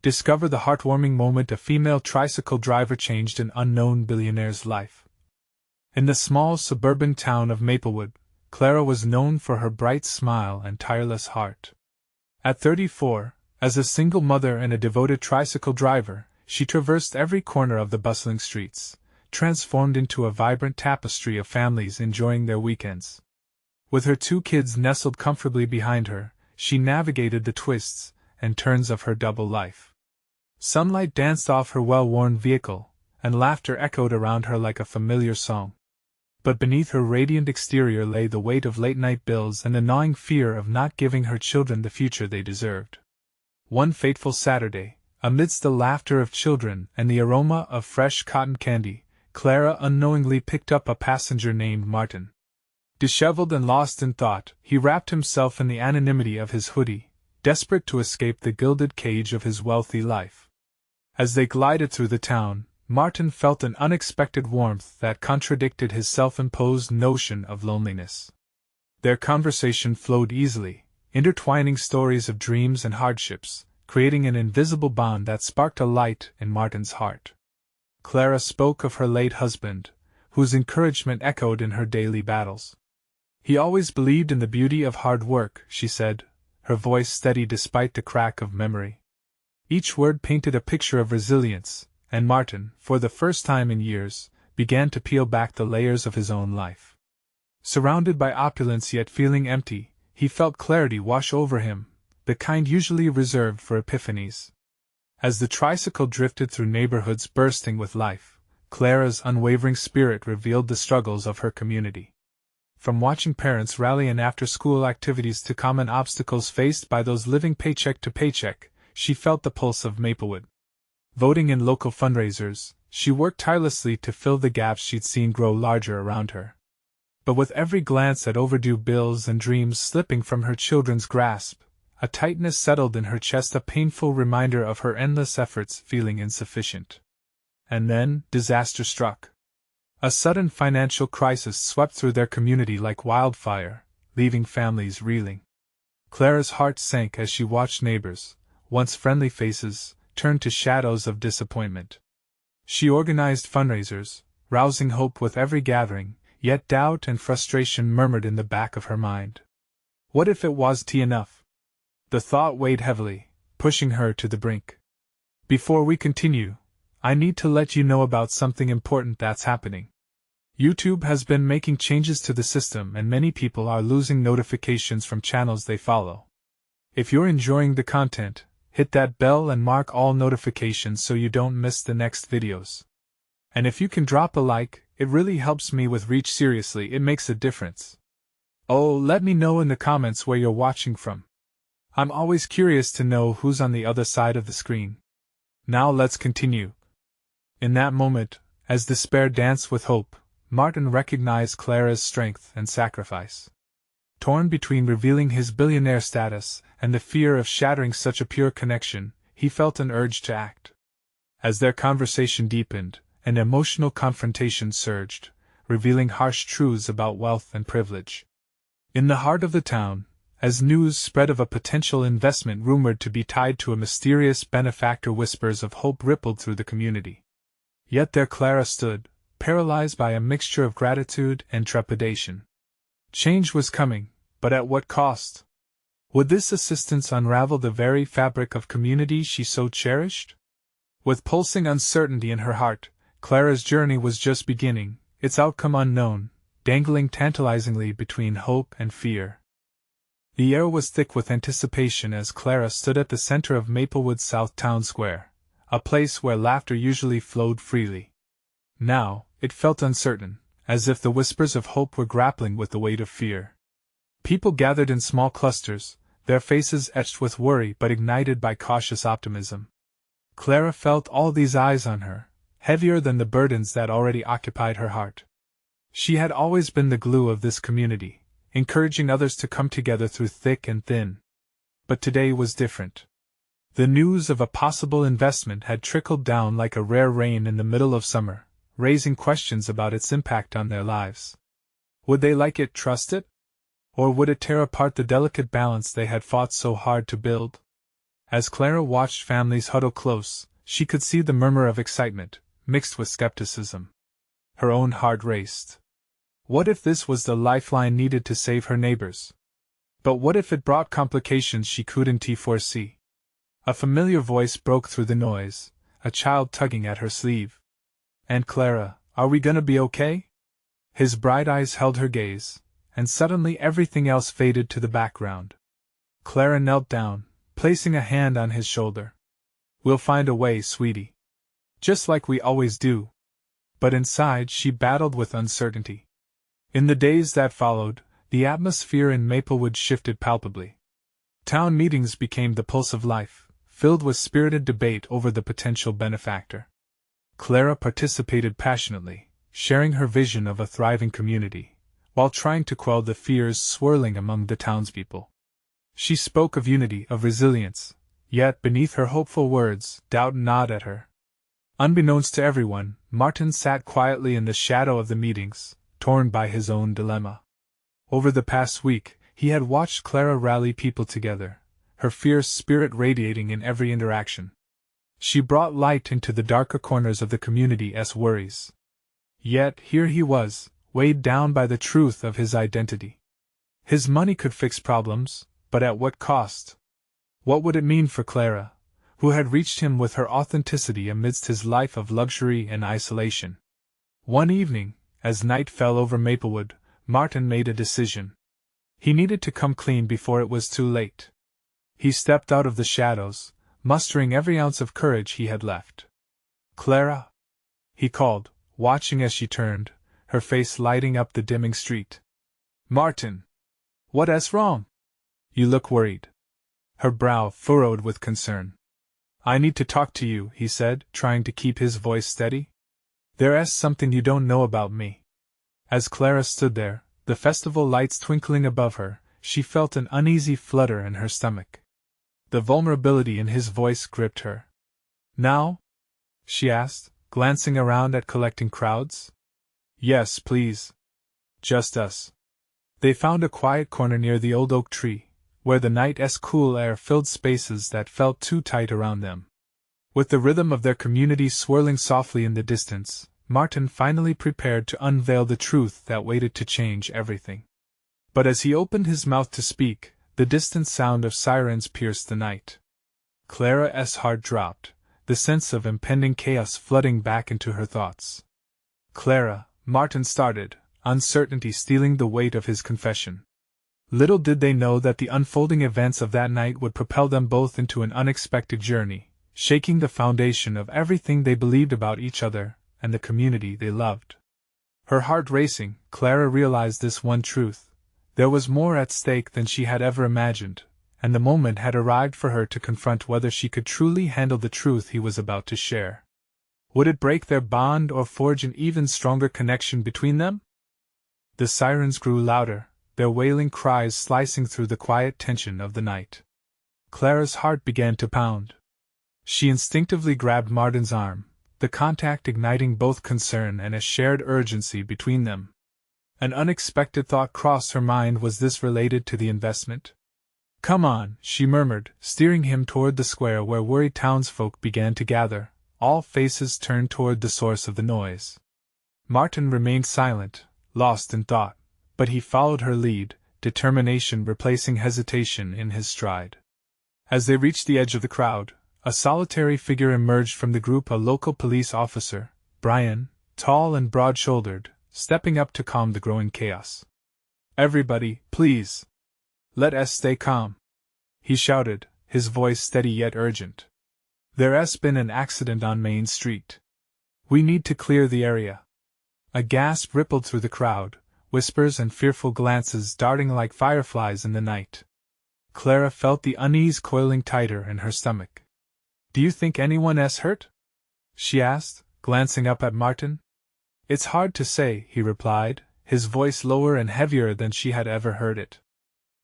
Discover the heartwarming moment a female tricycle driver changed an unknown billionaire's life. In the small suburban town of Maplewood, Clara was known for her bright smile and tireless heart. At 34, as a single mother and a devoted tricycle driver, she traversed every corner of the bustling streets, transformed into a vibrant tapestry of families enjoying their weekends. With her 2 kids nestled comfortably behind her, she navigated the twists and turns of her double life. Sunlight danced off her well-worn vehicle, and laughter echoed around her like a familiar song. But beneath her radiant exterior lay the weight of late-night bills and the gnawing fear of not giving her children the future they deserved. One fateful Saturday, amidst the laughter of children and the aroma of fresh cotton candy, Clara unknowingly picked up a passenger named Martin. Disheveled and lost in thought, he wrapped himself in the anonymity of his hoodie, desperate to escape the gilded cage of his wealthy life. As they glided through the town, Martin felt an unexpected warmth that contradicted his self-imposed notion of loneliness. Their conversation flowed easily, intertwining stories of dreams and hardships, creating an invisible bond that sparked a light in Martin's heart. Clara spoke of her late husband, whose encouragement echoed in her daily battles. He always believed in the beauty of hard work, she said, her voice steady despite the crack of memory. Each word painted a picture of resilience, and Martin, for the first time in years, began to peel back the layers of his own life. Surrounded by opulence yet feeling empty, he felt clarity wash over him, the kind usually reserved for epiphanies. As the tricycle drifted through neighborhoods bursting with life, Clara's unwavering spirit revealed the struggles of her community. From watching parents rally in after-school activities to common obstacles faced by those living paycheck to paycheck, she felt the pulse of Maplewood. Voting in local fundraisers, she worked tirelessly to fill the gaps she'd seen grow larger around her. But with every glance at overdue bills and dreams slipping from her children's grasp, a tightness settled in her chest, a painful reminder of her endless efforts feeling insufficient. And then, disaster struck. A sudden financial crisis swept through their community like wildfire, leaving families reeling. Clara's heart sank as she watched neighbors, once friendly faces, turn to shadows of disappointment. She organized fundraisers, rousing hope with every gathering, yet doubt and frustration murmured in the back of her mind. What if it wasn't enough? The thought weighed heavily, pushing her to the brink. Before we continue, I need to let you know about something important that's happening. YouTube has been making changes to the system and many people are losing notifications from channels they follow. If you're enjoying the content, hit that bell and mark all notifications so you don't miss the next videos. And if you can drop a like, it really helps me with reach. Seriously, it makes a difference. Oh, let me know in the comments where you're watching from. I'm always curious to know who's on the other side of the screen. Now let's continue. In that moment, as despair danced with hope, Martin recognized Clara's strength and sacrifice. Torn between revealing his billionaire status and the fear of shattering such a pure connection, he felt an urge to act. As their conversation deepened, an emotional confrontation surged, revealing harsh truths about wealth and privilege. In the heart of the town, as news spread of a potential investment rumored to be tied to a mysterious benefactor, whispers of hope rippled through the community. Yet there Clara stood, paralyzed by a mixture of gratitude and trepidation. Change was coming, but at what cost? Would this assistance unravel the very fabric of community she so cherished? With pulsing uncertainty in her heart, Clara's journey was just beginning, its outcome unknown, dangling tantalizingly between hope and fear. The air was thick with anticipation as Clara stood at the center of Maplewood's South Town Square, a place where laughter usually flowed freely. Now, it felt uncertain, as if the whispers of hope were grappling with the weight of fear. People gathered in small clusters, their faces etched with worry but ignited by cautious optimism. Clara felt all these eyes on her, heavier than the burdens that already occupied her heart. She had always been the glue of this community, encouraging others to come together through thick and thin. But today was different. The news of a possible investment had trickled down like a rare rain in the middle of summer, raising questions about its impact on their lives. Would they like it, trust it? Or would it tear apart the delicate balance they had fought so hard to build? As Clara watched families huddle close, she could see the murmur of excitement, mixed with skepticism. Her own heart raced. What if this was the lifeline needed to save her neighbors? But what if it brought complications she couldn't foresee? A familiar voice broke through the noise, a child tugging at her sleeve. "Aunt Clara, are we gonna be okay?" His bright eyes held her gaze, and suddenly everything else faded to the background. Clara knelt down, placing a hand on his shoulder. "We'll find a way, sweetie. Just like we always do." But inside she battled with uncertainty. In the days that followed, the atmosphere in Maplewood shifted palpably. Town meetings became the pulse of life, filled with spirited debate over the potential benefactor. Clara participated passionately, sharing her vision of a thriving community, while trying to quell the fears swirling among the townspeople. She spoke of unity, of resilience, yet beneath her hopeful words, doubt gnawed at her. Unbeknownst to everyone, Martin sat quietly in the shadow of the meetings, torn by his own dilemma. Over the past week, he had watched Clara rally people together, her fierce spirit radiating in every interaction. She brought light into the darker corners of the community's worries. Yet here he was, weighed down by the truth of his identity. His money could fix problems, but at what cost? What would it mean for Clara, who had reached him with her authenticity amidst his life of luxury and isolation? One evening, as night fell over Maplewood, Martin made a decision. He needed to come clean before it was too late. He stepped out of the shadows, mustering every ounce of courage he had left. "Clara?" he called, watching as she turned, her face lighting up the dimming street. "Martin! What's wrong? You look worried." Her brow furrowed with concern. "I need to talk to you," he said, trying to keep his voice steady. "There's something you don't know about me." As Clara stood there, the festival lights twinkling above her, she felt an uneasy flutter in her stomach. The vulnerability in his voice gripped her. "Now?" she asked, glancing around at collecting crowds. "Yes, please. Just us." They found a quiet corner near the old oak tree, where the night's cool air filled spaces that felt too tight around them. With the rhythm of their community swirling softly in the distance, Martin finally prepared to unveil the truth that waited to change everything. But as he opened his mouth to speak, the distant sound of sirens pierced the night. Clara's heart dropped, the sense of impending chaos flooding back into her thoughts. "Clara," Martin started, uncertainty stealing the weight of his confession. Little did they know that the unfolding events of that night would propel them both into an unexpected journey, shaking the foundation of everything they believed about each other and the community they loved. Her heart racing, Clara realized this one truth. There was more at stake than she had ever imagined, and the moment had arrived for her to confront whether she could truly handle the truth he was about to share. Would it break their bond or forge an even stronger connection between them? The sirens grew louder, their wailing cries slicing through the quiet tension of the night. Clara's heart began to pound. She instinctively grabbed Martin's arm, the contact igniting both concern and a shared urgency between them. An unexpected thought crossed her mind. Was this related to the investment? "Come on," she murmured, steering him toward the square where worried townsfolk began to gather, all faces turned toward the source of the noise. Martin remained silent, lost in thought, but he followed her lead, determination replacing hesitation in his stride. As they reached the edge of the crowd, a solitary figure emerged from the group, a local police officer, Brian, tall and broad-shouldered, stepping up to calm the growing chaos. "Everybody, please. Let us stay calm," he shouted, his voice steady yet urgent. "There's been an accident on Main Street. We need to clear the area." A gasp rippled through the crowd, whispers and fearful glances darting like fireflies in the night. Clara felt the unease coiling tighter in her stomach. "Do you think anyone's hurt?" she asked, glancing up at Martin. "It's hard to say," he replied, his voice lower and heavier than she had ever heard it.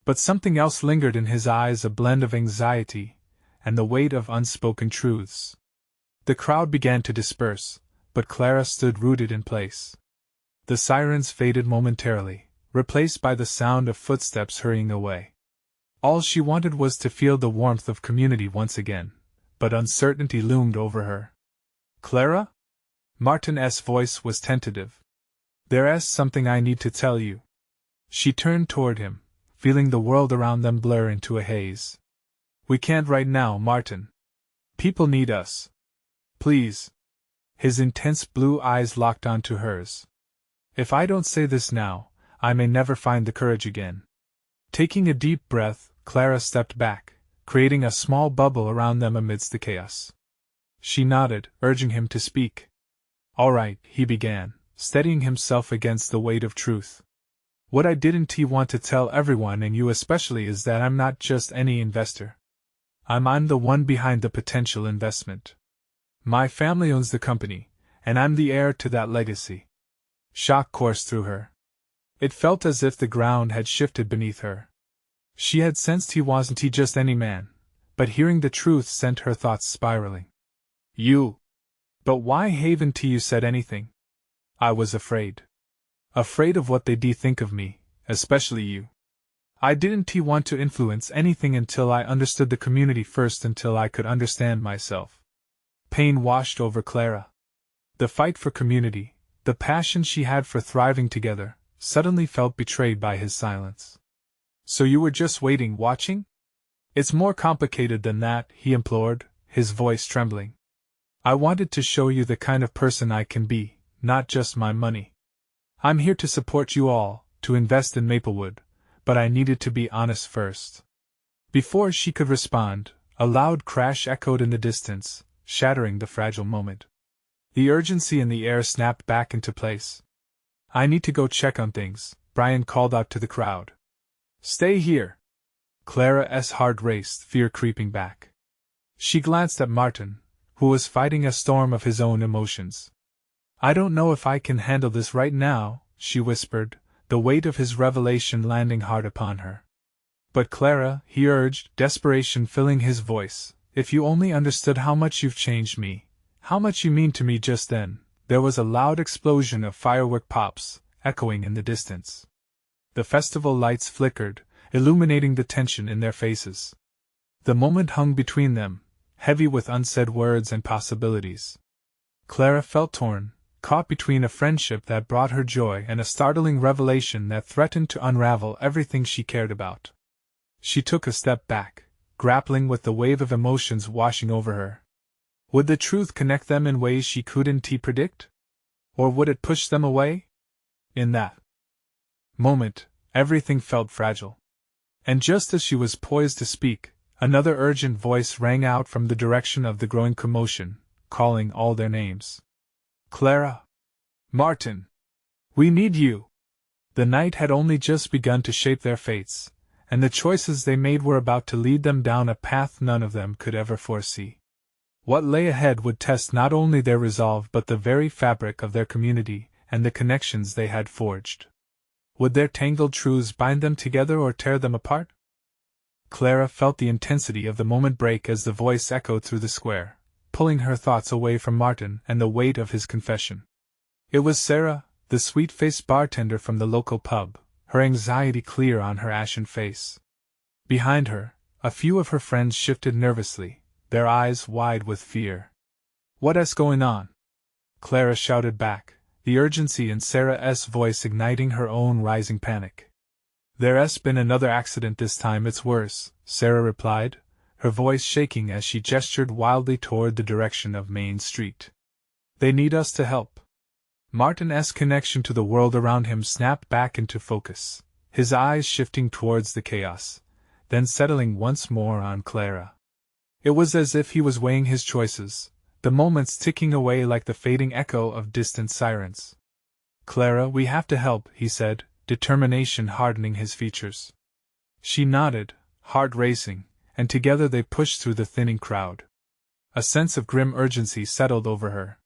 But something else lingered in his eyes, a blend of anxiety and the weight of unspoken truths. The crowd began to disperse, but Clara stood rooted in place. The sirens faded momentarily, replaced by the sound of footsteps hurrying away. All she wanted was to feel the warmth of community once again, but uncertainty loomed over her. Clara? Martin's voice was tentative. There's something I need to tell you. She turned toward him, feeling the world around them blur into a haze. We can't right now, Martin. People need us. Please. His intense blue eyes locked onto hers. If I don't say this now, I may never find the courage again. Taking a deep breath, Clara stepped back, creating a small bubble around them amidst the chaos. She nodded, urging him to speak. All right, he began, steadying himself against the weight of truth. What I didn't want to tell everyone, and you especially, is that I'm not just any investor. I'm the one behind the potential investment. My family owns the company, and I'm the heir to that legacy. Shock coursed through her. It felt as if the ground had shifted beneath her. She had sensed he wasn't just any man, but hearing the truth sent her thoughts spiraling. You. But why haven't you said anything? I was afraid. Afraid of what they'd think of me, especially you. I didn't want to influence anything until I understood the community first, until I could understand myself. Pain washed over Clara. The fight for community, the passion she had for thriving together, suddenly felt betrayed by his silence. So you were just waiting, watching? It's more complicated than that, he implored, his voice trembling. I wanted to show you the kind of person I can be, not just my money. I'm here to support you all, to invest in Maplewood, but I needed to be honest first. Before she could respond, a loud crash echoed in the distance, shattering the fragile moment. The urgency in the air snapped back into place. I need to go check on things, Brian called out to the crowd. Stay here. Clara's heart raced, fear creeping back. She glanced at Martin, who was fighting a storm of his own emotions. I don't know if I can handle this right now, she whispered, the weight of his revelation landing hard upon her. But Clara, he urged, desperation filling his voice, if you only understood how much you've changed me, how much you mean to me. Just then, there was a loud explosion of firework pops, echoing in the distance. The festival lights flickered, illuminating the tension in their faces. The moment hung between them, heavy with unsaid words and possibilities. Clara felt torn, caught between a friendship that brought her joy and a startling revelation that threatened to unravel everything she cared about. She took a step back, grappling with the wave of emotions washing over her. Would the truth connect them in ways she couldn't predict? Or would it push them away? In that moment, everything felt fragile. And just as she was poised to speak, another urgent voice rang out from the direction of the growing commotion, calling all their names. Clara! Martin! We need you! The night had only just begun to shape their fates, and the choices they made were about to lead them down a path none of them could ever foresee. What lay ahead would test not only their resolve but the very fabric of their community and the connections they had forged. Would their tangled truths bind them together or tear them apart? Clara felt the intensity of the moment break as the voice echoed through the square, pulling her thoughts away from Martin and the weight of his confession. It was Sarah, the sweet-faced bartender from the local pub, her anxiety clear on her ashen face. Behind her, a few of her friends shifted nervously, their eyes wide with fear. What's going on? Clara shouted back, the urgency in Sarah's voice igniting her own rising panic. There's been another accident this time. It's worse, Sarah replied, her voice shaking as she gestured wildly toward the direction of Main Street. They need us to help. Martin's connection to the world around him snapped back into focus, his eyes shifting towards the chaos, then settling once more on Clara. It was as if he was weighing his choices, the moments ticking away like the fading echo of distant sirens. Clara, we have to help, he said, determination hardening his features. She nodded, heart racing, and together they pushed through the thinning crowd. A sense of grim urgency settled over her.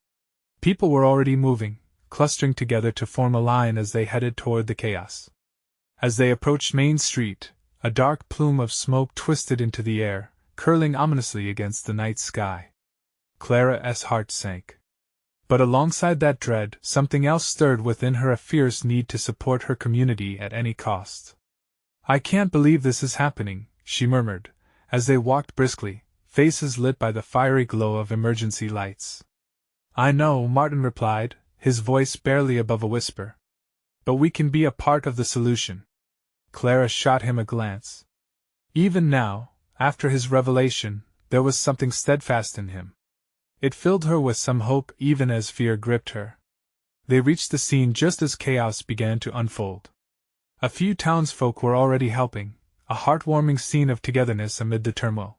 People were already moving, clustering together to form a line as they headed toward the chaos. As they approached Main Street, a dark plume of smoke twisted into the air, curling ominously against the night sky. Clara's heart sank. But alongside that dread, something else stirred within her, a fierce need to support her community at any cost. I can't believe this is happening, she murmured, as they walked briskly, faces lit by the fiery glow of emergency lights. I know, Martin replied, his voice barely above a whisper. But we can be a part of the solution. Clara shot him a glance. Even now, after his revelation, there was something steadfast in him. It filled her with some hope even as fear gripped her. They reached the scene just as chaos began to unfold. A few townsfolk were already helping, a heartwarming scene of togetherness amid the turmoil.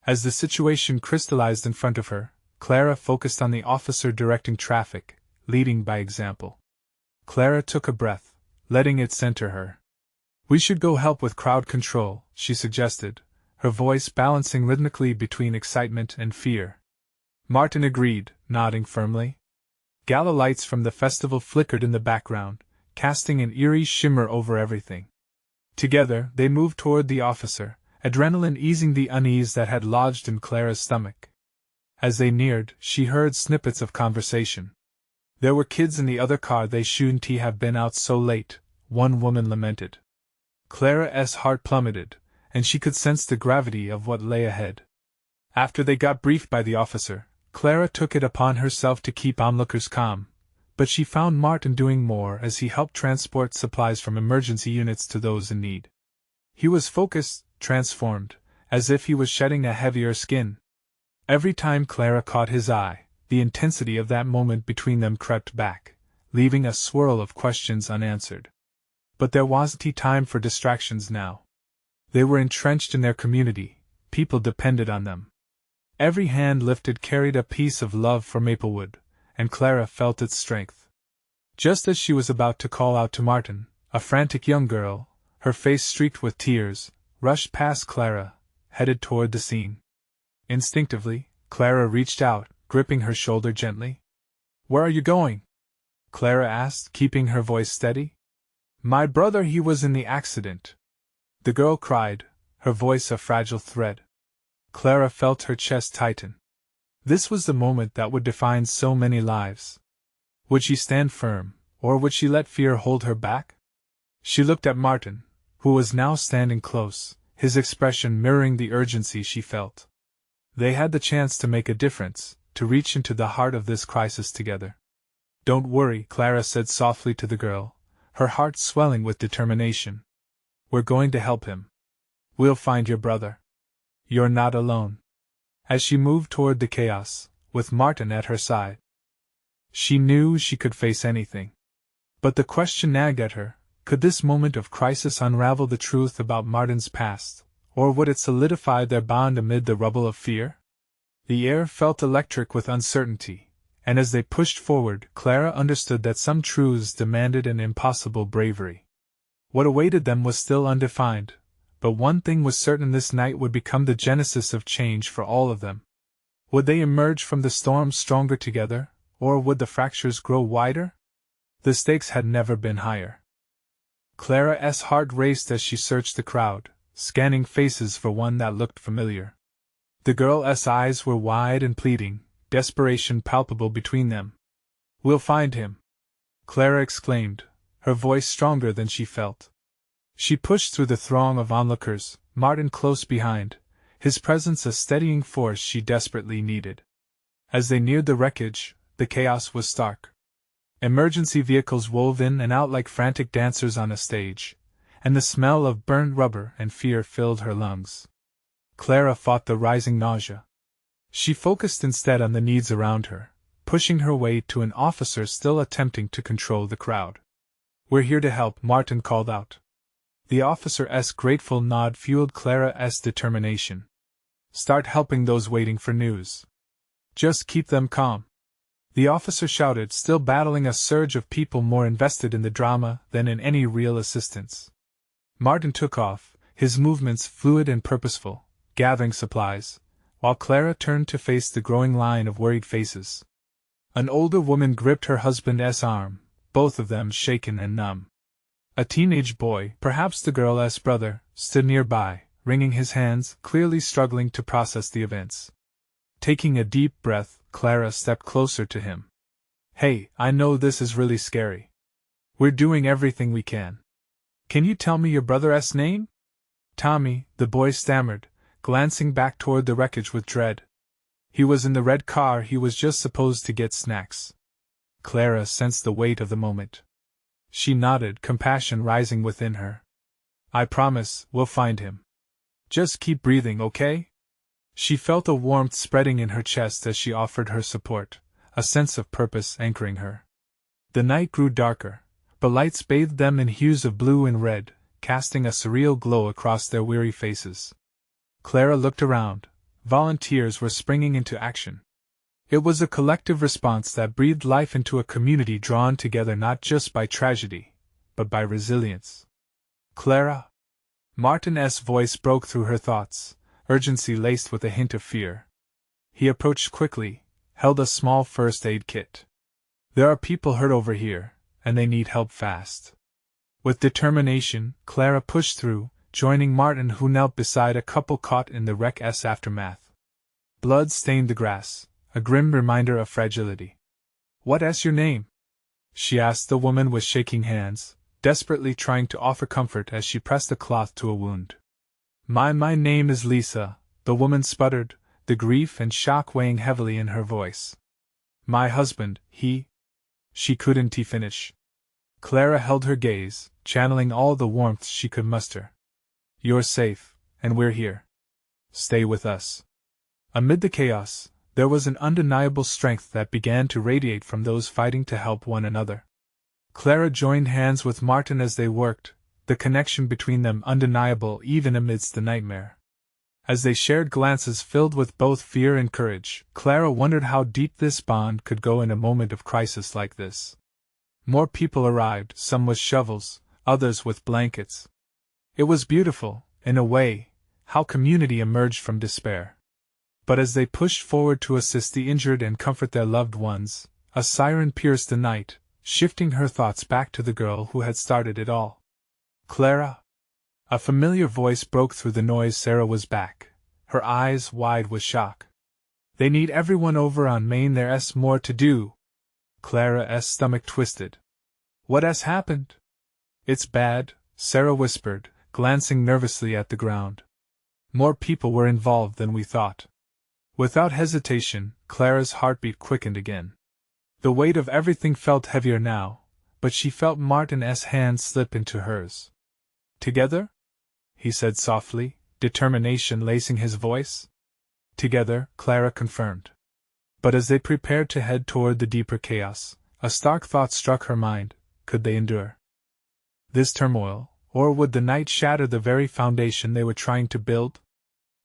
As the situation crystallized in front of her, Clara focused on the officer directing traffic, leading by example. Clara took a breath, letting it center her. We should go help with crowd control, she suggested, her voice balancing rhythmically between excitement and fear. Martin agreed, nodding firmly. Gala lights from the festival flickered in the background, casting an eerie shimmer over everything. Together, they moved toward the officer, adrenaline easing the unease that had lodged in Clara's stomach. As they neared, she heard snippets of conversation. There were kids in the other car, they shouldn't have been out so late, one woman lamented. Clara's heart plummeted, and she could sense the gravity of what lay ahead. After they got briefed by the officer, Clara took it upon herself to keep onlookers calm, but she found Martin doing more as he helped transport supplies from emergency units to those in need. He was focused, transformed, as if he was shedding a heavier skin. Every time Clara caught his eye, the intensity of that moment between them crept back, leaving a swirl of questions unanswered. But there wasn't time for distractions now. They were entrenched in their community, people depended on them. Every hand lifted carried a piece of love for Maplewood, and Clara felt its strength. Just as she was about to call out to Martin, a frantic young girl, her face streaked with tears, rushed past Clara, headed toward the scene. Instinctively, Clara reached out, gripping her shoulder gently. "Where are you going?" Clara asked, keeping her voice steady. "My brother, he was in the accident," the girl cried, her voice a fragile thread. Clara felt her chest tighten. This was the moment that would define so many lives. Would she stand firm, or would she let fear hold her back? She looked at Martin, who was now standing close, his expression mirroring the urgency she felt. They had the chance to make a difference, to reach into the heart of this crisis together. "Don't worry," Clara said softly to the girl, her heart swelling with determination. "We're going to help him. We'll find your brother. You're not alone." As she moved toward the chaos, with Martin at her side, she knew she could face anything. But the question nagged at her, could this moment of crisis unravel the truth about Martin's past, or would it solidify their bond amid the rubble of fear? The air felt electric with uncertainty, and as they pushed forward, Clara understood that some truths demanded an impossible bravery. What awaited them was still undefined, but one thing was certain: this night would become the genesis of change for all of them. Would they emerge from the storm stronger together, or would the fractures grow wider? The stakes had never been higher. Clara's heart raced as she searched the crowd, scanning faces for one that looked familiar. The girl's eyes were wide and pleading, desperation palpable between them. "We'll find him," Clara exclaimed, her voice stronger than she felt. She pushed through the throng of onlookers, Martin close behind, his presence a steadying force she desperately needed. As they neared the wreckage, the chaos was stark. Emergency vehicles wove in and out like frantic dancers on a stage, and the smell of burnt rubber and fear filled her lungs. Clara fought the rising nausea. She focused instead on the needs around her, pushing her way to an officer still attempting to control the crowd. "We're here to help," Martin called out. The officer's grateful nod fueled Clara's determination. "Start helping those waiting for news. Just keep them calm," the officer shouted, still battling a surge of people more invested in the drama than in any real assistance. Martin took off, his movements fluid and purposeful, gathering supplies, while Clara turned to face the growing line of worried faces. An older woman gripped her husband's arm, both of them shaken and numb. A teenage boy, perhaps the girl's brother, stood nearby, wringing his hands, clearly struggling to process the events. Taking a deep breath, Clara stepped closer to him. "Hey, I know this is really scary. We're doing everything we can. Can you tell me your brother's name?" Tommy, the boy stammered, glancing back toward the wreckage with dread. He was in the red car, he was just supposed to get snacks. Clara sensed the weight of the moment. She nodded, compassion rising within her. I promise, we'll find him. Just keep breathing, okay? She felt a warmth spreading in her chest as she offered her support, a sense of purpose anchoring her. The night grew darker, but lights bathed them in hues of blue and red, casting a surreal glow across their weary faces. Clara looked around. Volunteers were springing into action. It was a collective response that breathed life into a community drawn together not just by tragedy, but by resilience. Clara? Martin's voice broke through her thoughts, urgency laced with a hint of fear. He approached quickly, held a small first aid kit. There are people hurt over here, and they need help fast. With determination, Clara pushed through, joining Martin, who knelt beside a couple caught in the wreck's aftermath. Blood stained the grass, a grim reminder of fragility. What's your name? She asked the woman with shaking hands, desperately trying to offer comfort as she pressed a cloth to a wound. My name is Lisa, the woman sputtered, the grief and shock weighing heavily in her voice. My husband, She couldn't finish. Clara held her gaze, channeling all the warmth she could muster. You're safe, and we're here. Stay with us. Amid the chaos, there was an undeniable strength that began to radiate from those fighting to help one another. Clara joined hands with Martin as they worked, the connection between them undeniable even amidst the nightmare. As they shared glances filled with both fear and courage, Clara wondered how deep this bond could go in a moment of crisis like this. More people arrived, some with shovels, others with blankets. It was beautiful, in a way, how community emerged from despair. But as they pushed forward to assist the injured and comfort their loved ones, a siren pierced the night, shifting her thoughts back to the girl who had started it all. Clara? A familiar voice broke through the noise. Sarah was back, her eyes wide with shock. They need everyone over on Main, there's more to do. Clara's stomach twisted. What's happened? It's bad, Sarah whispered, glancing nervously at the ground. More people were involved than we thought. Without hesitation, Clara's heartbeat quickened again. The weight of everything felt heavier now, but she felt Martin's hand slip into hers. Together? He said softly, determination lacing his voice. Together, Clara confirmed. But as they prepared to head toward the deeper chaos, a stark thought struck her mind: could they endure this turmoil, or would the night shatter the very foundation they were trying to build?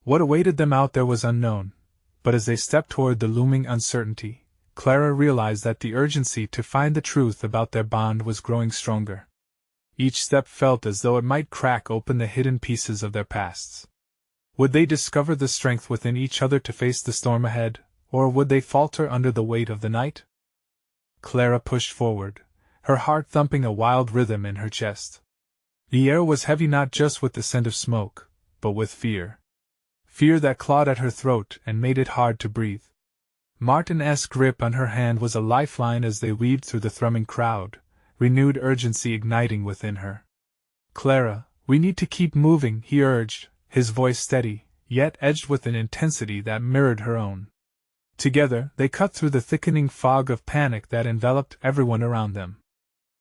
What awaited them out there was unknown, but as they stepped toward the looming uncertainty, Clara realized that the urgency to find the truth about their bond was growing stronger. Each step felt as though it might crack open the hidden pieces of their pasts. Would they discover the strength within each other to face the storm ahead, or would they falter under the weight of the night? Clara pushed forward, her heart thumping a wild rhythm in her chest. The air was heavy not just with the scent of smoke, but with fear. Fear that clawed at her throat and made it hard to breathe. Martin's grip on her hand was a lifeline as they weaved through the thrumming crowd, renewed urgency igniting within her. Clara, we need to keep moving, he urged, his voice steady, yet edged with an intensity that mirrored her own. Together, they cut through the thickening fog of panic that enveloped everyone around them.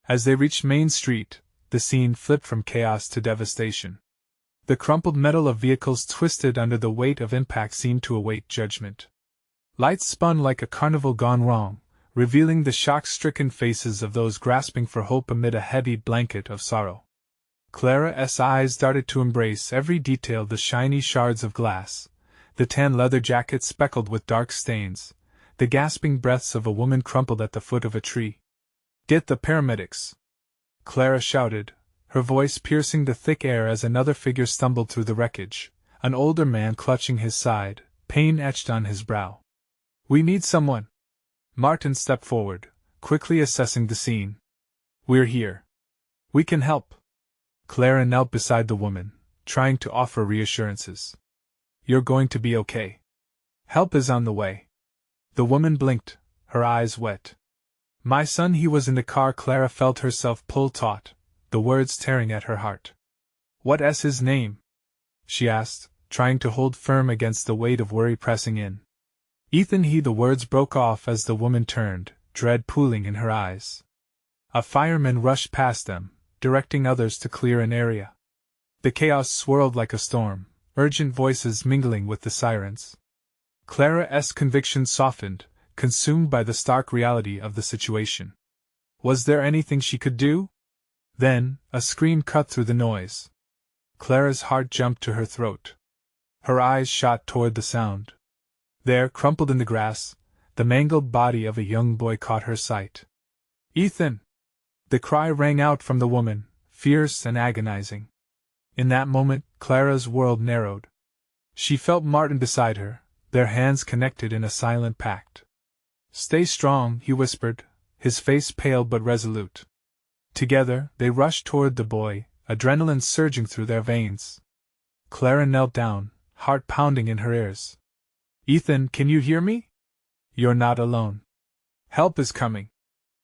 As they reached Main Street, the scene flipped from chaos to devastation. The crumpled metal of vehicles twisted under the weight of impact seemed to await judgment. Lights spun like a carnival gone wrong, revealing the shock-stricken faces of those grasping for hope amid a heavy blanket of sorrow. Clara's eyes darted to embrace every detail: the shiny shards of glass, the tan leather jacket speckled with dark stains, the gasping breaths of a woman crumpled at the foot of a tree. Get the paramedics! Clara shouted, her voice piercing the thick air as another figure stumbled through the wreckage, an older man clutching his side, pain etched on his brow. We need someone. Martin stepped forward, quickly assessing the scene. We're here. We can help. Clara knelt beside the woman, trying to offer reassurances. You're going to be okay. Help is on the way. The woman blinked, her eyes wet. My son, he was in the car. Clara felt herself pull taut, the words tearing at her heart. What's his name? she asked, trying to hold firm against the weight of worry pressing in. Ethan, the words broke off as the woman turned, dread pooling in her eyes. A fireman rushed past them, directing others to clear an area. The chaos swirled like a storm, urgent voices mingling with the sirens. Clara's conviction softened, consumed by the stark reality of the situation. Was there anything she could do? Then, a scream cut through the noise. Clara's heart jumped to her throat. Her eyes shot toward the sound. There, crumpled in the grass, the mangled body of a young boy caught her sight. "Ethan!" The cry rang out from the woman, fierce and agonizing. In that moment, Clara's world narrowed. She felt Martin beside her, their hands connected in a silent pact. "Stay strong," he whispered, his face pale but resolute. Together, they rushed toward the boy, adrenaline surging through their veins. Clara knelt down, heart pounding in her ears. "Ethan, can you hear me? You're not alone. Help is coming."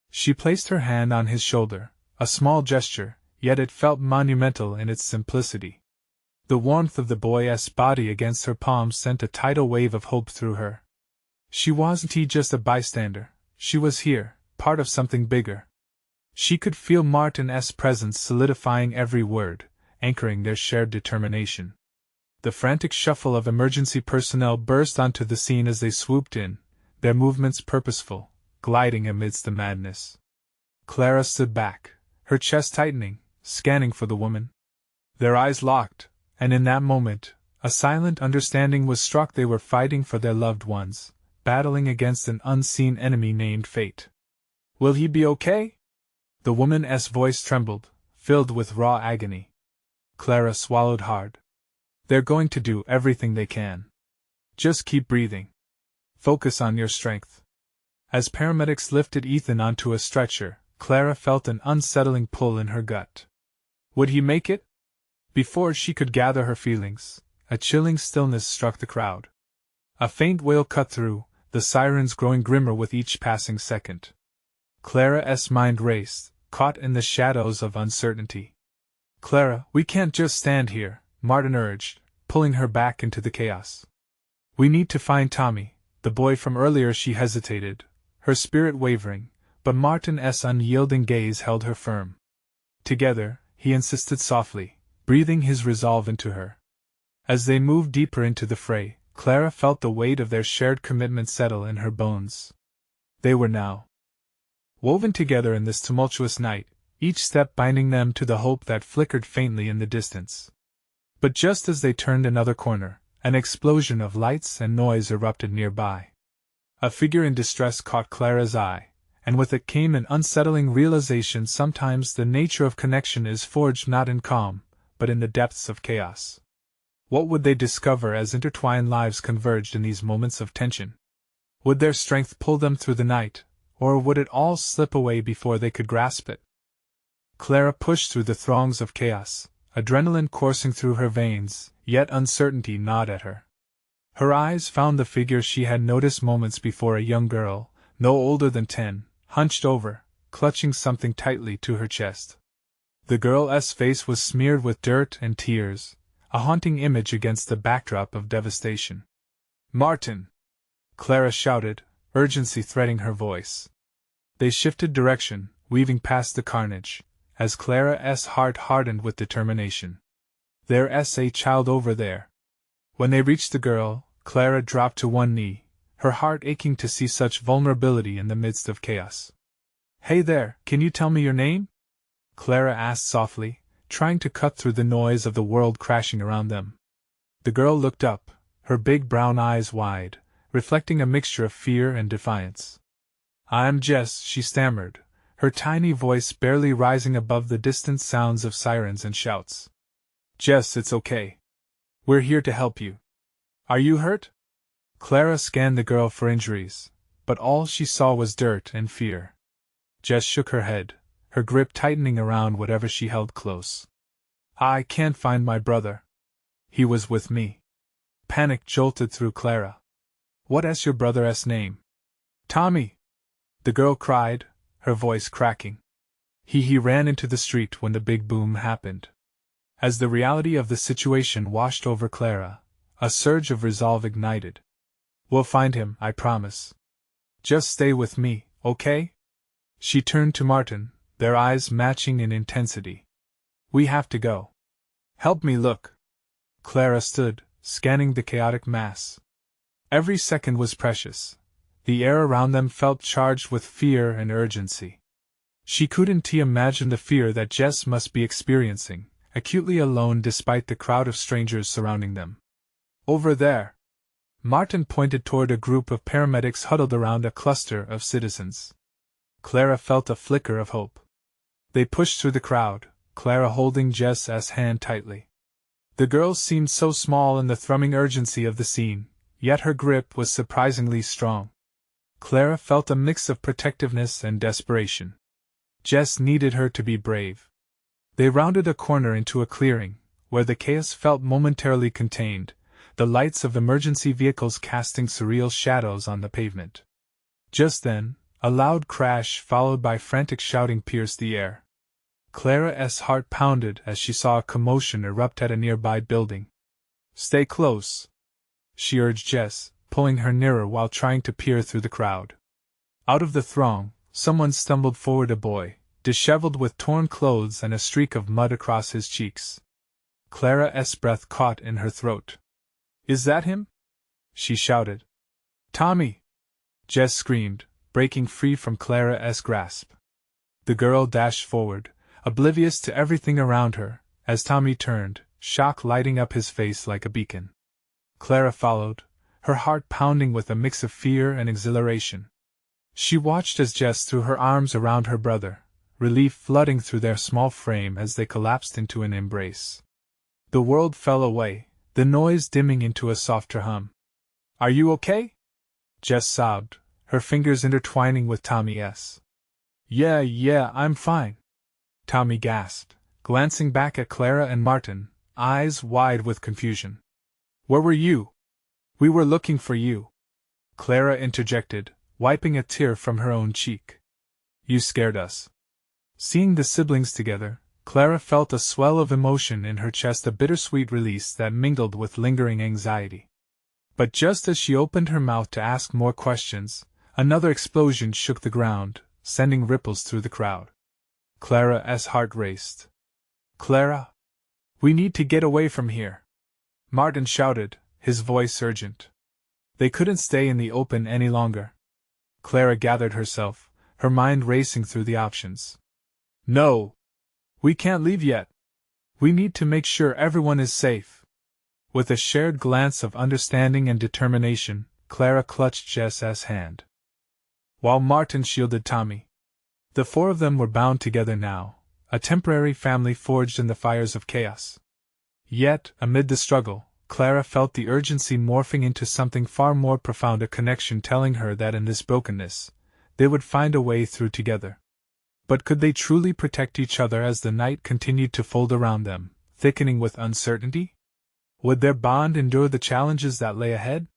She placed her hand on his shoulder, a small gesture, yet it felt monumental in its simplicity. The warmth of the boy's body against her palm sent a tidal wave of hope through her. She wasn't just a bystander, she was here, part of something bigger. She could feel Martin's presence solidifying every word, anchoring their shared determination. The frantic shuffle of emergency personnel burst onto the scene as they swooped in, their movements purposeful, gliding amidst the madness. Clara stood back, her chest tightening, scanning for the woman. Their eyes locked, and in that moment, a silent understanding was struck. They were fighting for their loved ones, battling against an unseen enemy named Fate. "Will he be okay?" The woman's voice trembled, filled with raw agony. Clara swallowed hard. "They're going to do everything they can. Just keep breathing. Focus on your strength." As paramedics lifted Ethan onto a stretcher, Clara felt an unsettling pull in her gut. Would he make it? Before she could gather her feelings, a chilling stillness struck the crowd. A faint wail cut through, the sirens growing grimmer with each passing second. Clara's mind raced, caught in the shadows of uncertainty. "Clara, we can't just stand here," Martin urged, pulling her back into the chaos. "We need to find Tommy, the boy from earlier." She hesitated, her spirit wavering, but Martin's unyielding gaze held her firm. Together, he insisted softly, breathing his resolve into her. As they moved deeper into the fray, Clara felt the weight of their shared commitment settle in her bones. They were now woven together in this tumultuous night, each step binding them to the hope that flickered faintly in the distance. But just as they turned another corner, an explosion of lights and noise erupted nearby. A figure in distress caught Clara's eye, and with it came an unsettling realization. Sometimes the nature of connection is forged not in calm, but in the depths of chaos. What would they discover as intertwined lives converged in these moments of tension? Would their strength pull them through the night, or would it all slip away before they could grasp it? Clara pushed through the throngs of chaos, adrenaline coursing through her veins, yet uncertainty gnawed at her. Her eyes found the figure she had noticed moments before, a young girl, no older than 10, hunched over, clutching something tightly to her chest. The girl's face was smeared with dirt and tears, a haunting image against the backdrop of devastation. "Martin!" Clara shouted, urgency threading her voice. They shifted direction, weaving past the carnage, as Clara's heart hardened with determination. "There's a child over there." When they reached the girl, Clara dropped to one knee, her heart aching to see such vulnerability in the midst of chaos. "Hey there, can you tell me your name?" Clara asked softly, trying to cut through the noise of the world crashing around them. The girl looked up, her big brown eyes wide, reflecting a mixture of fear and defiance. "I'm Jess," she stammered, her tiny voice barely rising above the distant sounds of sirens and shouts. "Jess, it's okay. We're here to help you. Are you hurt?" Clara scanned the girl for injuries, but all she saw was dirt and fear. Jess shook her head, her grip tightening around whatever she held close. "I can't find my brother. He was with me." Panic jolted through Clara. "What's your brother's name?" "Tommy!" the girl cried, her voice cracking. He ran into the street when the big boom happened. As the reality of the situation washed over Clara, a surge of resolve ignited. "We'll find him, I promise. Just stay with me, okay?" She turned to Martin, their eyes matching in intensity. "We have to go. Help me look." Clara stood, scanning the chaotic mass. Every second was precious. The air around them felt charged with fear and urgency. She couldn't imagine the fear that Jess must be experiencing, acutely alone despite the crowd of strangers surrounding them. "Over there." Martin pointed toward a group of paramedics huddled around a cluster of citizens. Clara felt a flicker of hope. They pushed through the crowd, Clara holding Jess's hand tightly. The girl seemed so small in the thrumming urgency of the scene, yet her grip was surprisingly strong. Clara felt a mix of protectiveness and desperation. Jess needed her to be brave. They rounded a corner into a clearing, where the chaos felt momentarily contained, the lights of emergency vehicles casting surreal shadows on the pavement. Just then, a loud crash followed by frantic shouting pierced the air. Clara's heart pounded as she saw a commotion erupt at a nearby building. "Stay close," she urged Jess, pulling her nearer while trying to peer through the crowd. Out of the throng, someone stumbled forward, a boy, disheveled with torn clothes and a streak of mud across his cheeks. Clara's breath caught in her throat. "Is that him?" she shouted. "Tommy!" Jess screamed, breaking free from Clara's grasp. The girl dashed forward, oblivious to everything around her, as Tommy turned, shock lighting up his face like a beacon. Clara followed, her heart pounding with a mix of fear and exhilaration. She watched as Jess threw her arms around her brother, relief flooding through their small frame as they collapsed into an embrace. The world fell away, the noise dimming into a softer hum. "Are you okay?" Jess sobbed, her fingers intertwining with Tommy's. Yeah, I'm fine," Tommy gasped, glancing back at Clara and Martin, eyes wide with confusion. "Where were you?" "We were looking for you," Clara interjected, wiping a tear from her own cheek. "You scared us." Seeing the siblings together, Clara felt a swell of emotion in her chest, a bittersweet release that mingled with lingering anxiety. But just as she opened her mouth to ask more questions, another explosion shook the ground, sending ripples through the crowd. Clara's heart raced. "Clara! We need to get away from here!" Martin shouted, his voice urgent. They couldn't stay in the open any longer. Clara gathered herself, her mind racing through the options. "No! We can't leave yet. We need to make sure everyone is safe." With a shared glance of understanding and determination, Clara clutched Jess's hand, while Martin shielded Tommy. The four of them were bound together now, a temporary family forged in the fires of chaos. Yet, amid the struggle, Clara felt the urgency morphing into something far more profound, a connection telling her that in this brokenness, they would find a way through together. But could they truly protect each other as the night continued to fold around them, thickening with uncertainty? Would their bond endure the challenges that lay ahead?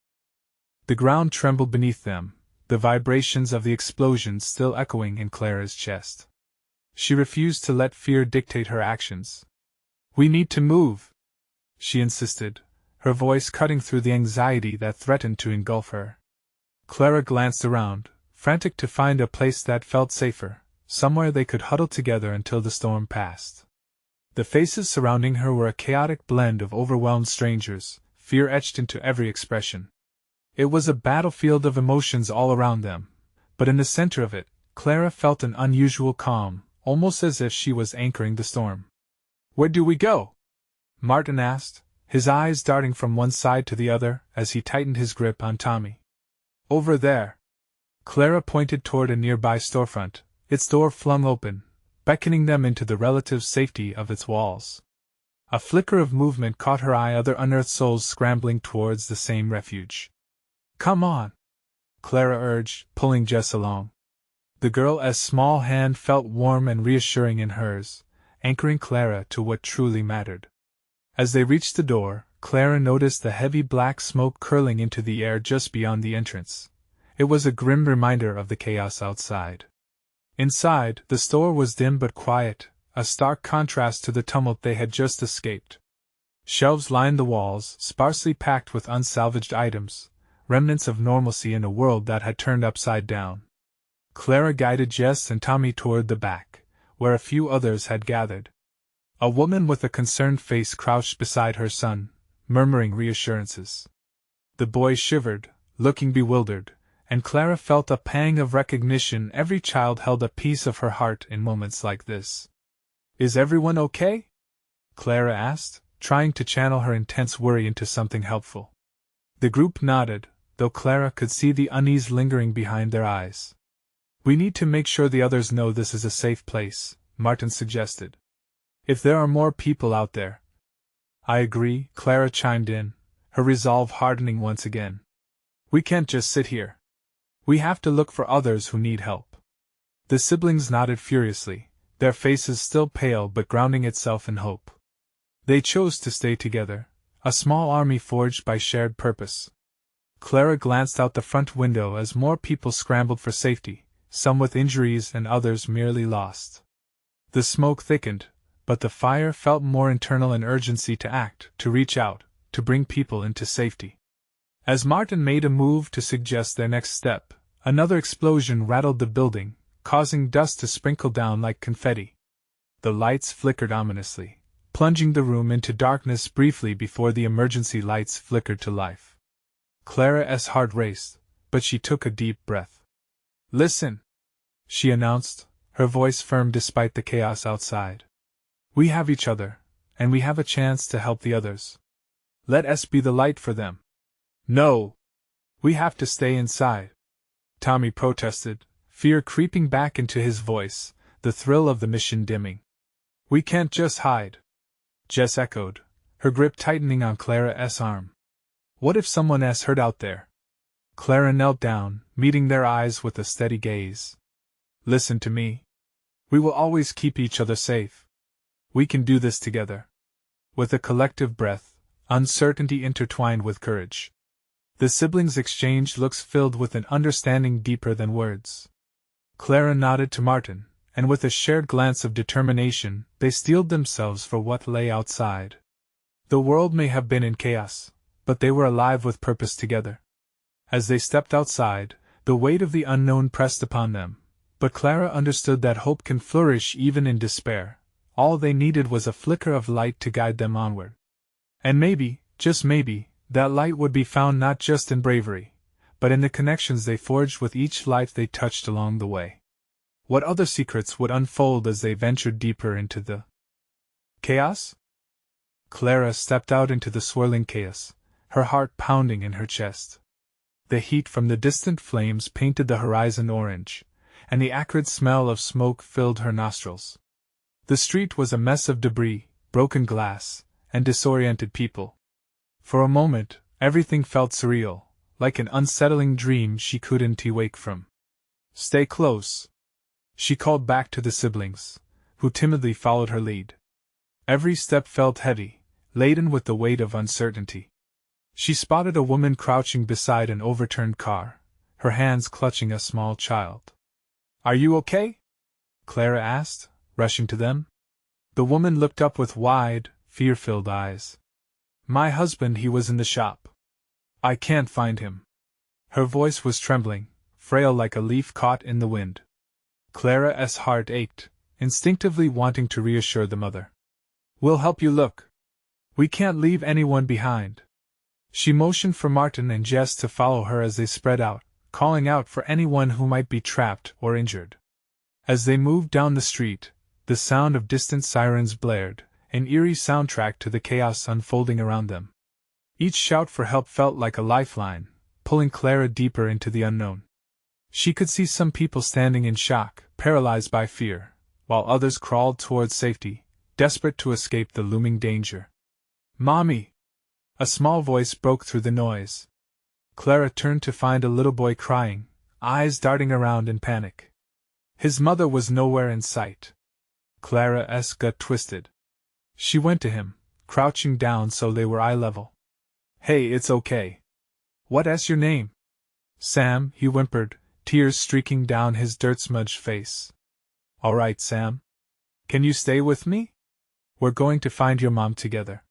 The ground trembled beneath them, the vibrations of the explosions still echoing in Clara's chest. She refused to let fear dictate her actions. "We need to move," she insisted, her voice cutting through the anxiety that threatened to engulf her. Clara glanced around, frantic to find a place that felt safer, somewhere they could huddle together until the storm passed. The faces surrounding her were a chaotic blend of overwhelmed strangers, fear etched into every expression. It was a battlefield of emotions all around them, but in the center of it, Clara felt an unusual calm, almost as if she was anchoring the storm. "Where do we go?" Martin asked, his eyes darting from one side to the other as he tightened his grip on Tommy. "Over there." Clara pointed toward a nearby storefront, its door flung open, beckoning them into the relative safety of its walls. A flicker of movement caught her eye, other unearthed souls scrambling towards the same refuge. "Come on," Clara urged, pulling Jess along. The girl's small hand felt warm and reassuring in hers, anchoring Clara to what truly mattered. As they reached the door, Clara noticed the heavy black smoke curling into the air just beyond the entrance. It was a grim reminder of the chaos outside. Inside, the store was dim but quiet, a stark contrast to the tumult they had just escaped. Shelves lined the walls, sparsely packed with unsalvaged items, remnants of normalcy in a world that had turned upside down. Clara guided Jess and Tommy toward the back, where a few others had gathered. A woman with a concerned face crouched beside her son, murmuring reassurances. The boy shivered, looking bewildered, and Clara felt a pang of recognition. Every child held a piece of her heart in moments like this. "Is everyone okay?" Clara asked, trying to channel her intense worry into something helpful. The group nodded, though Clara could see the unease lingering behind their eyes. "We need to make sure the others know this is a safe place," Martin suggested. "If there are more people out there." "I agree," Clara chimed in, her resolve hardening once again. "We can't just sit here. We have to look for others who need help." The siblings nodded furiously, their faces still pale but grounding itself in hope. They chose to stay together, a small army forged by shared purpose. Clara glanced out the front window as more people scrambled for safety, some with injuries and others merely lost. The smoke thickened, but the fire felt more internal in urgency to act, to reach out, to bring people into safety. As Martin made a move to suggest their next step, another explosion rattled the building, causing dust to sprinkle down like confetti. The lights flickered ominously, plunging the room into darkness briefly before the emergency lights flickered to life. Clara's heart raced, but she took a deep breath. "Listen," she announced, her voice firm despite the chaos outside. "We have each other, and we have a chance to help the others. Let us be the light for them." "No! We have to stay inside," Tommy protested, fear creeping back into his voice, the thrill of the mission dimming. "We can't just hide," Jess echoed, her grip tightening on Clara's arm. "What if someone else heard out there?" Clara knelt down, meeting their eyes with a steady gaze. "Listen to me. We will always keep each other safe. We can do this together." With a collective breath, uncertainty intertwined with courage, the siblings exchanged looks filled with an understanding deeper than words. Clara nodded to Martin, and with a shared glance of determination, they steeled themselves for what lay outside. The world may have been in chaos, but they were alive with purpose together. As they stepped outside, the weight of the unknown pressed upon them, but Clara understood that hope can flourish even in despair. All they needed was a flicker of light to guide them onward. And maybe, just maybe, that light would be found not just in bravery, but in the connections they forged with each life they touched along the way. What other secrets would unfold as they ventured deeper into the chaos? Clara stepped out into the swirling chaos, her heart pounding in her chest. The heat from the distant flames painted the horizon orange, and the acrid smell of smoke filled her nostrils. The street was a mess of debris, broken glass, and disoriented people. For a moment, everything felt surreal, like an unsettling dream she couldn't wake from. "Stay close," she called back to the siblings, who timidly followed her lead. Every step felt heavy, laden with the weight of uncertainty. She spotted a woman crouching beside an overturned car, her hands clutching a small child. "Are you okay?" Clara asked, rushing to them. The woman looked up with wide, fear-filled eyes. "My husband, he was in the shop. I can't find him." Her voice was trembling, frail like a leaf caught in the wind. Clara's heart ached, instinctively wanting to reassure the mother. "We'll help you look. We can't leave anyone behind." She motioned for Martin and Jess to follow her as they spread out, calling out for anyone who might be trapped or injured. As they moved down the street, the sound of distant sirens blared, an eerie soundtrack to the chaos unfolding around them. Each shout for help felt like a lifeline, pulling Clara deeper into the unknown. She could see some people standing in shock, paralyzed by fear, while others crawled towards safety, desperate to escape the looming danger. "Mommy!" A small voice broke through the noise. Clara turned to find a little boy crying, eyes darting around in panic. His mother was nowhere in sight. Clara's gut twisted. She went to him, crouching down so they were eye level. "Hey, it's okay. What's your name?" "Sam," he whimpered, tears streaking down his dirt-smudged face. "All right, Sam," Can you stay with me? We're going to find your mom together.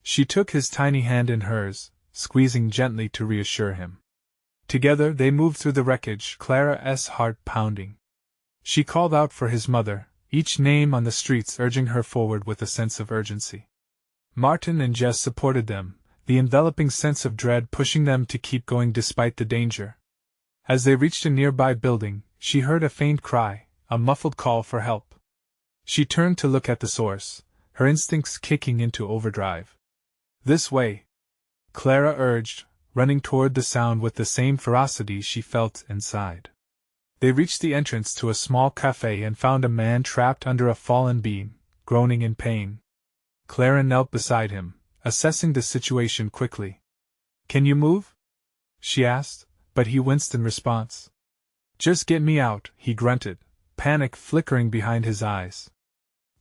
She took his tiny hand in hers, squeezing gently to reassure him. Together they moved through the wreckage, Clara's heart pounding. She called out for his mother, each name on the streets urging her forward with a sense of urgency. Martin and Jess supported them, the enveloping sense of dread pushing them to keep going despite the danger. As they reached a nearby building, she heard a faint cry, a muffled call for help. She turned to look at the source, her instincts kicking into overdrive. This way, Clara urged, running toward the sound with the same ferocity she felt inside. They reached the entrance to a small cafe and found a man trapped under a fallen beam, groaning in pain. Clara knelt beside him, assessing the situation quickly. Can you move? She asked, but he winced in response. Just get me out, he grunted, panic flickering behind his eyes.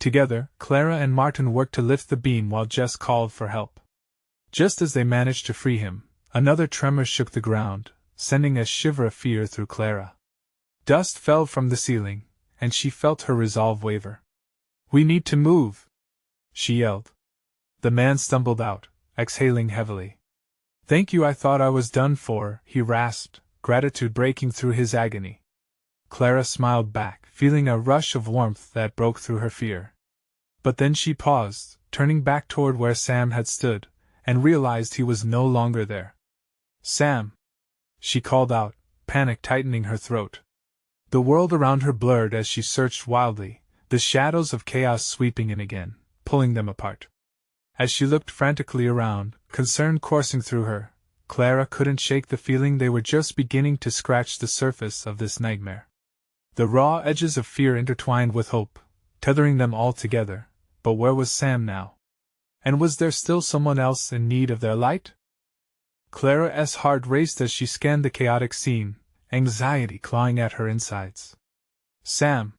Together, Clara and Martin worked to lift the beam while Jess called for help. Just as they managed to free him, another tremor shook the ground, sending a shiver of fear through Clara. Dust fell from the ceiling, and she felt her resolve waver. We need to move, she yelled. The man stumbled out, exhaling heavily. Thank you, I thought I was done for, he rasped, gratitude breaking through his agony. Clara smiled back, feeling a rush of warmth that broke through her fear. But then she paused, turning back toward where Sam had stood, and realized he was no longer there. Sam! She called out, panic tightening her throat. The world around her blurred as she searched wildly, the shadows of chaos sweeping in again, pulling them apart. As she looked frantically around, concern coursing through her, Clara couldn't shake the feeling they were just beginning to scratch the surface of this nightmare. The raw edges of fear intertwined with hope, tethering them all together, but where was Sam now? And was there still someone else in need of their light? Clara's heart raced as she scanned the chaotic scene, anxiety clawing at her insides. Sam!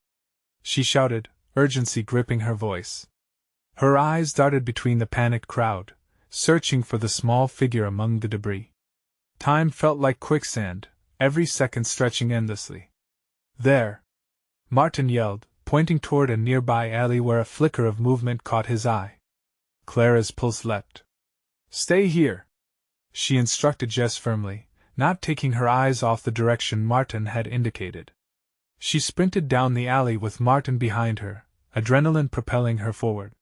She shouted, urgency gripping her voice. Her eyes darted between the panicked crowd, searching for the small figure among the debris. Time felt like quicksand, every second stretching endlessly. There! Martin yelled, pointing toward a nearby alley where a flicker of movement caught his eye. Clara's pulse leapt. Stay here! She instructed Jess firmly, not taking her eyes off the direction Martin had indicated. She sprinted down the alley with Martin behind her, adrenaline propelling her forward.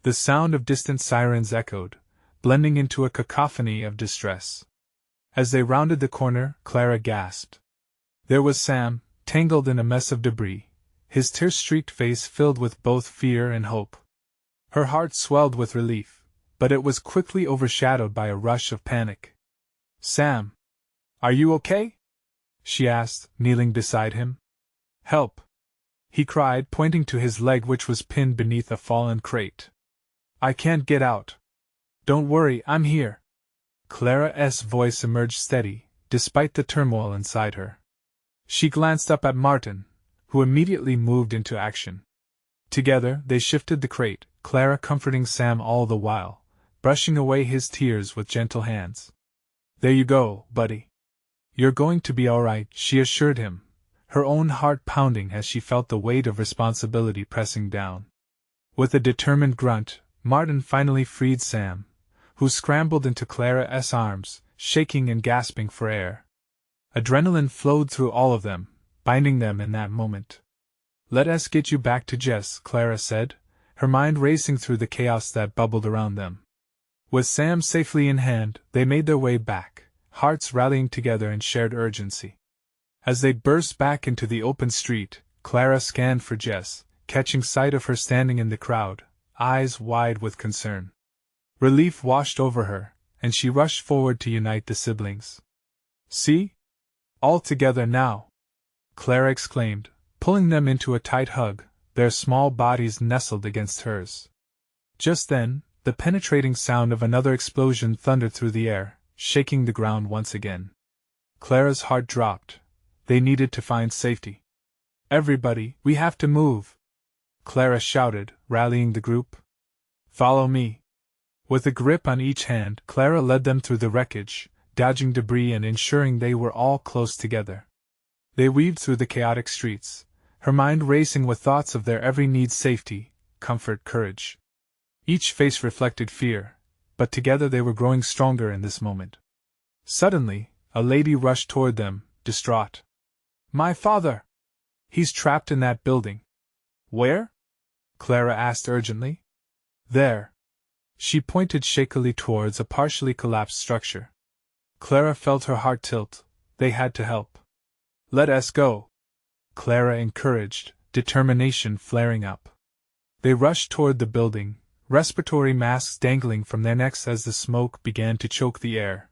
The sound of distant sirens echoed, blending into a cacophony of distress. As they rounded the corner, Clara gasped. There was Sam, tangled in a mess of debris, his tear-streaked face filled with both fear and hope. Her heart swelled with relief, but it was quickly overshadowed by a rush of panic. Sam! Are you okay? She asked, kneeling beside him. Help! He cried, pointing to his leg which was pinned beneath a fallen crate. I can't get out. Don't worry, I'm here. Clara's voice emerged steady, despite the turmoil inside her. She glanced up at Martin, who immediately moved into action. Together, they shifted the crate, Clara comforting Sam all the while, brushing away his tears with gentle hands. There you go, buddy. You're going to be all right, she assured him, her own heart pounding as she felt the weight of responsibility pressing down. With a determined grunt, Martin finally freed Sam, who scrambled into Clara's arms, shaking and gasping for air. Adrenaline flowed through all of them, binding them in that moment. Let us get you back to Jess, Clara said, her mind racing through the chaos that bubbled around them. With Sam safely in hand, they made their way back, hearts rallying together in shared urgency. As they burst back into the open street, Clara scanned for Jess, catching sight of her standing in the crowd, eyes wide with concern. Relief washed over her, and she rushed forward to unite the siblings. See? All together now! Clara exclaimed, pulling them into a tight hug, their small bodies nestled against hers. Just then, the penetrating sound of another explosion thundered through the air, shaking the ground once again. Clara's heart dropped. They needed to find safety. Everybody, we have to move! Clara shouted, rallying the group. Follow me. With a grip on each hand, Clara led them through the wreckage, dodging debris and ensuring they were all close together. They weaved through the chaotic streets, her mind racing with thoughts of their every need: safety, comfort, courage. Each face reflected fear, but together they were growing stronger in this moment. Suddenly, a lady rushed toward them, distraught. "My father! He's trapped in that building." "Where?" Clara asked urgently. "There." She pointed shakily towards a partially collapsed structure. Clara felt her heart tilt. They had to help. "Let us go," Clara encouraged, determination flaring up. They rushed toward the building, respiratory masks dangling from their necks as the smoke began to choke the air.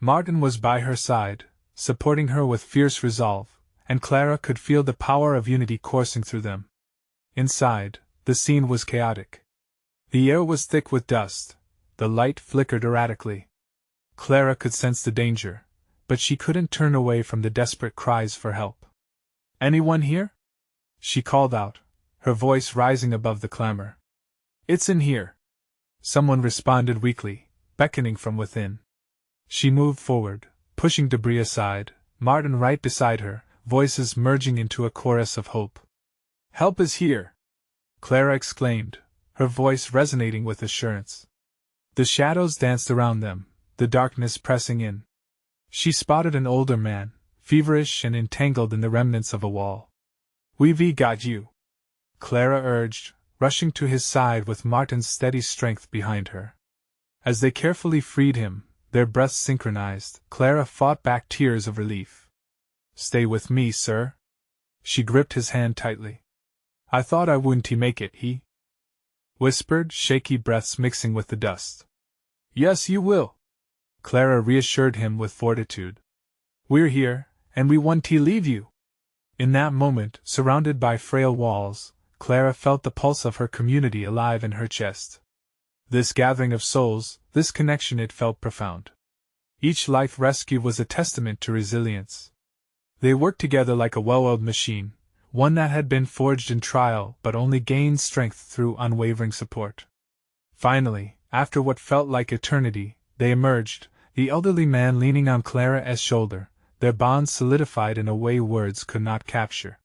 Martin was by her side, supporting her with fierce resolve, and Clara could feel the power of unity coursing through them. Inside, the scene was chaotic. The air was thick with dust, the light flickered erratically. Clara could sense the danger, but she couldn't turn away from the desperate cries for help. "Anyone here?" she called out, her voice rising above the clamor. "It's in here," someone responded weakly, beckoning from within. She moved forward, pushing debris aside, Martin right beside her, voices merging into a chorus of hope. "Help is here!" Clara exclaimed, her voice resonating with assurance. The shadows danced around them, the darkness pressing in. She spotted an older man, feverish and entangled in the remnants of a wall. "We've got you," Clara urged, rushing to his side with Martin's steady strength behind her. As they carefully freed him, their breaths synchronized, Clara fought back tears of relief. "Stay with me, sir." She gripped his hand tightly. "I thought I wouldn't make it," he whispered, shaky breaths mixing with the dust. "Yes, you will," Clara reassured him with fortitude. "We're here, and we won't leave you." In that moment, surrounded by frail walls, Clara felt the pulse of her community alive in her chest. This gathering of souls, this connection, it felt profound. Each life rescued was a testament to resilience. They worked together like a well-oiled machine, one that had been forged in trial but only gained strength through unwavering support. Finally, after what felt like eternity, they emerged, the elderly man leaning on Clara's shoulder, their bond solidified in a way words could not capture.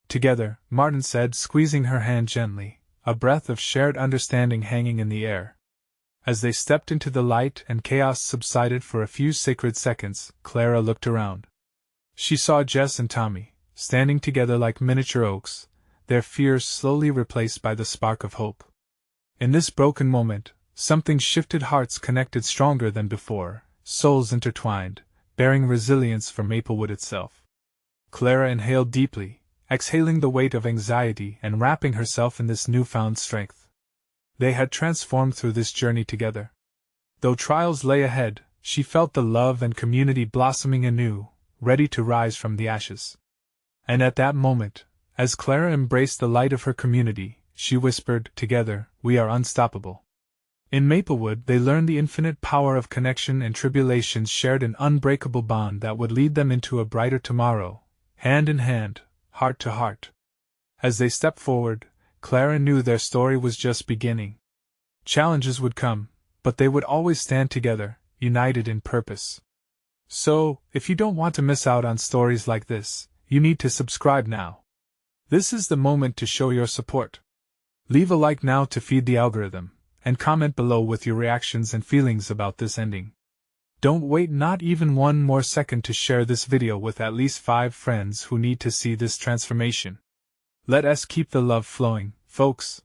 "Together," Martin said, squeezing her hand gently, a breath of shared understanding hanging in the air. As they stepped into the light and chaos subsided for a few sacred seconds, Clara looked around. She saw Jess and Tommy, standing together like miniature oaks, their fears slowly replaced by the spark of hope. In this broken moment, something shifted, hearts connected stronger than before, souls intertwined, bearing resilience for Maplewood itself. Clara inhaled deeply, exhaling the weight of anxiety and wrapping herself in this newfound strength. They had transformed through this journey together. Though trials lay ahead, she felt the love and community blossoming anew, ready to rise from the ashes. And at that moment, as Clara embraced the light of her community, she whispered, "Together, we are unstoppable." In Maplewood they learned the infinite power of connection, and tribulations shared an unbreakable bond that would lead them into a brighter tomorrow, hand in hand, heart to heart. As they stepped forward, Clara knew their story was just beginning. Challenges would come, but they would always stand together, united in purpose. So, if you don't want to miss out on stories like this, you need to subscribe now. This is the moment to show your support. Leave a like now to feed the algorithm, and comment below with your reactions and feelings about this ending. Don't wait not even one more second to share this video with at least 5 friends who need to see this transformation. Let us keep the love flowing, folks.